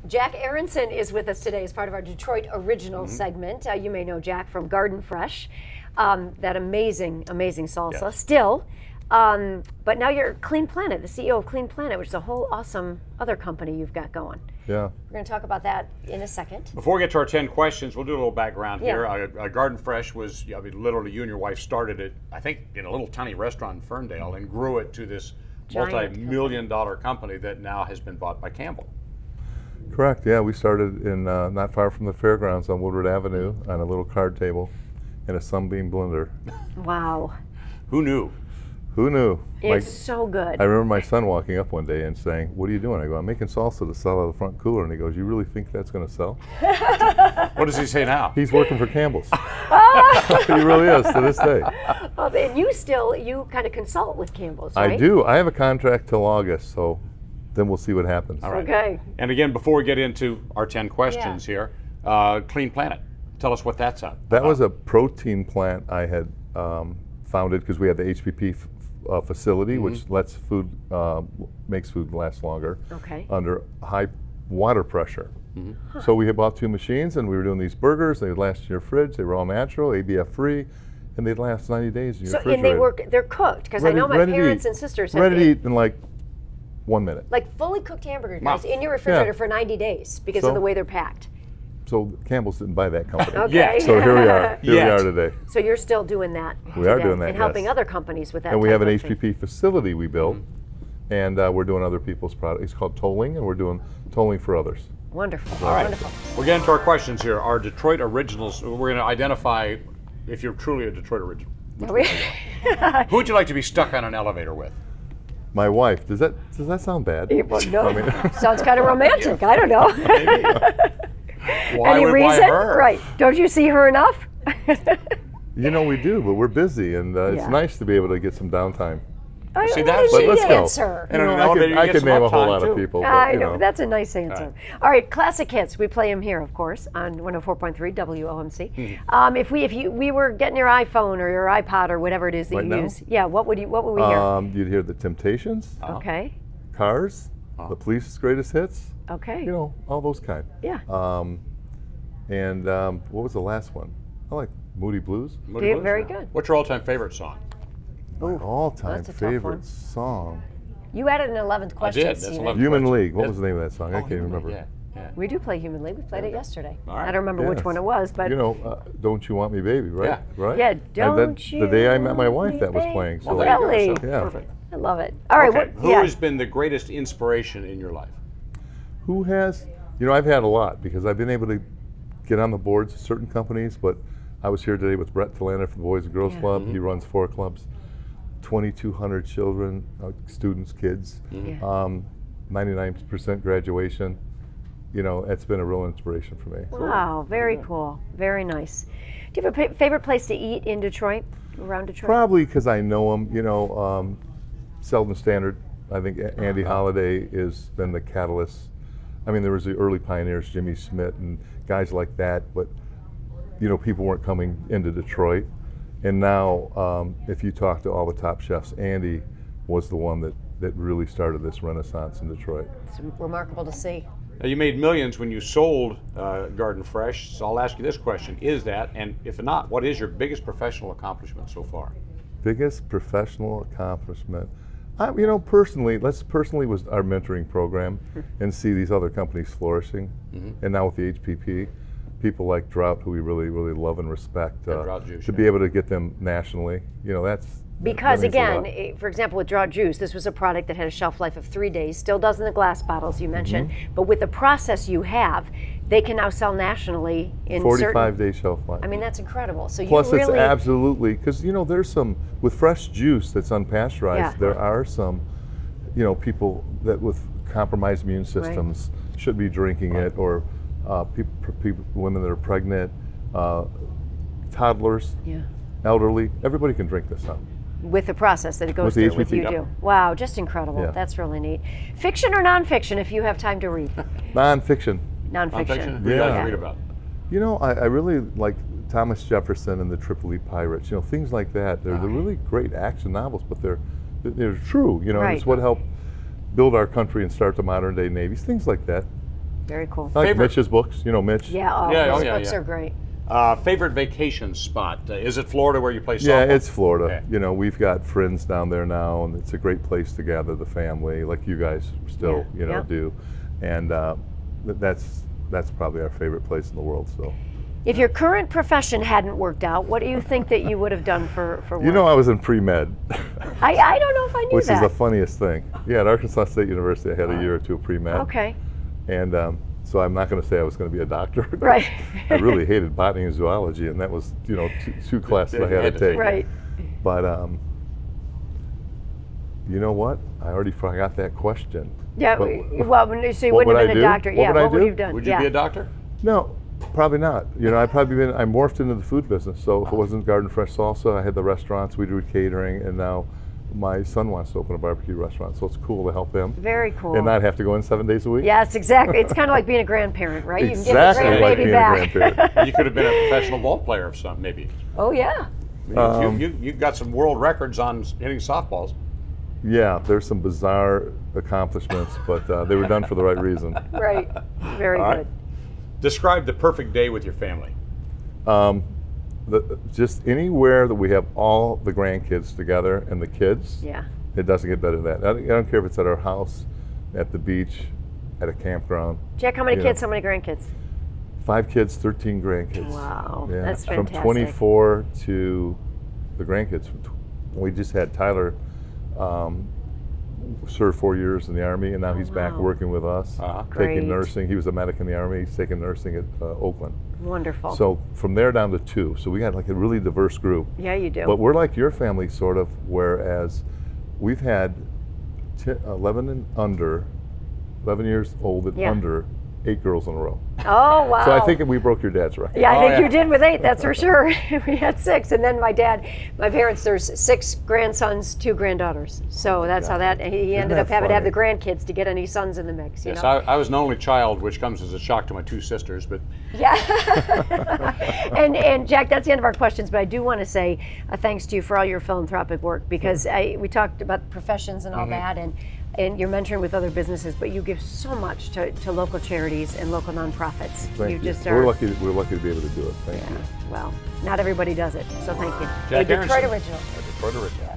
Jack Aronson is with us today as part of our Detroit Original segment. You may know Jack from Garden Fresh, that amazing salsa. Yes. Still, but now you're Clean Planet, the CEO of Clean Planet, which is a whole awesome other company you've got going. Yeah. We're going to talk about that in a second. Before we get to our 10 questions, we'll do a little background here. Yeah. Garden Fresh was, I mean, literally you and your wife started it, I think, in a little tiny restaurant in Ferndale and grew it to this multi-million-dollar company that now has been bought by Campbell. Correct, yeah. We started in not far from the fairgrounds on Woodward Avenue on a little card table in a Sunbeam blender. Wow. Who knew? Who knew? It's so good. I remember my son walking up one day and saying, "What are you doing?" I go, "I'm making salsa to sell out of the front cooler." And he goes, "You really think that's going to sell?" What does he say now? He's working for Campbell's. He really is to this day. Oh, and you kind of consult with Campbell's, right? I do. I have a contract till August, so then we'll see what happens. All right. Okay. And again, before we get into our 10 questions here, Clean Planet. Tell us what that's about. That was a protein plant I had founded because we had the HPP facility, which lets food, makes food last longer under high water pressure. So we had bought 2 machines and we were doing these burgers. They would last in your fridge. They were all natural, ABF free, and they'd last 90 days in your refrigerator. And they're cooked, because I know my parents and sisters have ready to eat in like 1 minute. like fully cooked hamburgers guys, in your refrigerator for 90 days because of the way they're packed. So Campbell's didn't buy that company. Okay. So here we are. Here we are today. So you're still doing that. We are doing that, and helping other companies with that. And we have an type of thing. HPP facility we built, and we're doing other people's products. It's called tolling, and we're doing tolling for others. Wonderful. All right. Wonderful. We're getting to our questions here. Our Detroit Originals, we're going to identify if you're truly a Detroit Original. Who would you like to be stuck on an elevator with? My wife. Does that sound bad? Well, no. I mean, Sounds kind of romantic. I don't know. Why Any would reason? why her? Right. Don't you see her enough? you know, we do, but we're busy, and it's nice to be able to get some downtime. See, that's a let's nice go. answer. And an elevator, you I get could some name a whole uptime, lot too. of people. But, I you know, know. that's a nice answer. All right, classic hits. We play them here, of course, on 104.3 WOMC. If we were getting your iPhone or your iPod or whatever it is that you use, what would we hear? You'd hear the Temptations, Okay. Cars, the Police's Greatest Hits. Okay. You know, all those kind. Yeah. And what was the last one? I like Moody Blues. Moody Blues, very yeah. good. What's your all-time favorite song? My all-time that's a tough one. favorite song. You added an 11th question. I did. That's 11th Human question. League. What was the name of that song? I can't even remember. Yeah. We do play Human League. We played it yesterday. All right. I don't remember which one it was, but You know, Don't You Want Me Baby, right? Yeah. Right? yeah, And don't then you? the day I met my wife, want that was me, playing. babe? So Well, there you Really? go. So, Yeah. Perfect. I love it. All right. Okay. Who yeah. has been the greatest inspiration in your life? Who has? You know, I've had a lot because I've been able to get on the boards of certain companies, but I was here today with Brett Talander from the Boys and Girls Club. He runs 4 clubs, 2,200 children, students, kids, 99% graduation. You know, it's been a real inspiration for me. Wow, very cool. Very nice. Do you have a favorite place to eat in Detroit, around Detroit? Probably because I know them. You know, Selden Standard. I think Andy Holliday has been the catalyst. I mean, there was the early pioneers, Jimmy Smith and guys like that, but you know, people weren't coming into Detroit. And now, if you talk to all the top chefs, Andy was the one that really started this renaissance in Detroit. It's remarkable to see. Now, you made millions when you sold Garden Fresh, so I'll ask you this question. Is that, and if not, what is your biggest professional accomplishment so far? Biggest professional accomplishment? You know, personally was our mentoring program and see these other companies flourishing. And now with the HPP, people like Drought, who we really, really love and respect, Drought Juice, to be able to get them nationally, you know, Because that means a lot. again, for example, with Drought Juice, this was a product that had a shelf life of 3 days, still does in the glass bottles you mentioned, but with the process you have, they can now sell nationally in 45-day shelf life. I mean, that's incredible. So Plus, you really, it's absolutely, because you know, there's some, with fresh juice that's unpasteurized, Yeah. there are some, you know, people that with compromised immune systems should be drinking it, or women that are pregnant, toddlers, elderly, everybody can drink this stuff. with the process that it goes With the through with HPP. you Yep. do. Wow, just incredible. Yeah. That's really neat. Fiction or nonfiction if you have time to read? Nonfiction. Nonfiction. What do you like to read about? You know, I really like Thomas Jefferson and the Tripoli Pirates. You know, things like that. They're really great action novels, but they're true. You know, and it's what helped build our country and start the modern day navies. Things like that. Very cool. I like Favorite- Mitch's books. You know Mitch? Yeah, Yeah, those yeah, books yeah. are great. Favorite vacation spot? Is it Florida where you play softball? Yeah, it's Florida. Okay. You know, we've got friends down there now, and it's a great place to gather the family, like you guys still, Yeah, you know, yeah. do. And that's probably our favorite place in the world. So, If your current profession hadn't worked out, what do you think that you would have done for work? you know, I was in pre-med, I don't know if I knew which that. is the funniest thing. Yeah, at Arkansas State University, I had a year or two of pre-med. Okay. And so I'm not going to say I was going to be a doctor. Right. I really hated botany and zoology, and that was, you know, two classes I had to take. Right. But you know what? I already forgot that question. Yeah. But- Well, so you what wouldn't would have I been a do? doctor. What Yeah. would I What would do? you have done? Would you yeah. be a doctor? No, probably not. You know, I morphed into the food business. So if it wasn't Garden Fresh Salsa, I had the restaurants, we do catering, and now my son wants to open a barbecue restaurant. So it's cool to help him Very cool. and not have to go in 7 days a week. Yes, exactly. It's kind of like being a grandparent, right? Exactly You can like give the being grandbaby a back. grandparent. You could have been a professional ball player of some, maybe. Oh yeah. You got some world records on hitting softballs. Yeah, there's some bizarre accomplishments, but they were done for the right reason. Right. Very All good. right. Describe the perfect day with your family. Just anywhere that we have all the grandkids together and the kids, Yeah. it doesn't get better than that. I don't care if it's at our house, at the beach, at a campground. Jack, how many You kids? know. How many grandkids? 5 kids, 13 grandkids. Wow, Yeah, that's from fantastic. 24 to the grandkids. We just had Tyler served 4 years in the Army, and now he's back wow. working with us, Great. taking nursing. He was a medic in the Army. He's taking nursing at Oakland. Wonderful. So from there down to 2. So we got like a really diverse group. Yeah, you do. But we're like your family, sort of, whereas we've had 11 and under, 11 years old and Yeah. under, 8 girls in a row. Oh wow. So I think we broke your dad's record. Yeah, I Oh, think yeah. you did with 8, that's for sure. We had 6, and then my parents, there's 6 grandsons, 2 granddaughters. So that's how that, he ended that up having to have the funny? grandkids to get any sons in the mix, you Yes, know? I was an only child, which comes as a shock to my 2 sisters, but Yeah. and Jack, that's the end of our questions, but I do want to say thanks to you for all your philanthropic work, because we talked about professions and all that, and you're mentoring with other businesses, but you give so much to local charities and local nonprofits. Thank you you. just We're are. lucky to be able to do it. Thank you. Well, not everybody does it, so thank you. Jack a Detroit Aronson. original. a Detroit original.